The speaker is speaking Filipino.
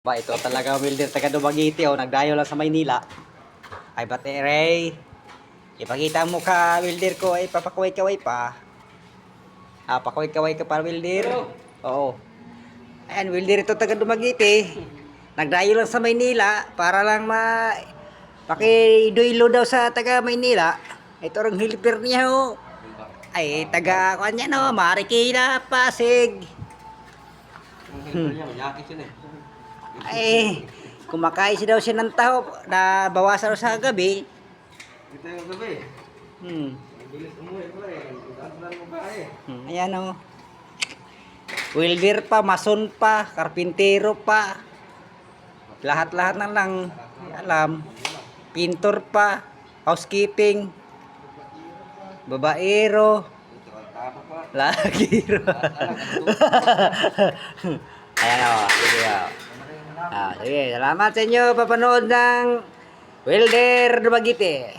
Ba, ito talaga welder taga Dumaguete, oh, nagdayo lang sa Maynila. Ay batere. Ipakita mo ka welder ko ay papakaway-kaway pa. Pakaway-kaway ka para welder. Oo. Ayan, welder ito taga Dumaguete. Nagdayo lang sa Maynila para lang pakiduylo daw sa taga Maynila. Ito ring helper niya, oh. Ay taga kanya no, Marikina, Pasig. Ay, kumakain siya daw siya ng taho na bawasan sa gabi. Ito yung gabi. Bilis umuwi pala eh. Dandanan mo ba eh. Ayan o. Welder pa, mason pa, karpintero pa. Lahat-lahat na lang. Alam. Pintor pa, housekeeping, babaero, lagiro. Ayan o. Sige o. Sige, salamat sa inyo papanood ng Welder Dumaguete.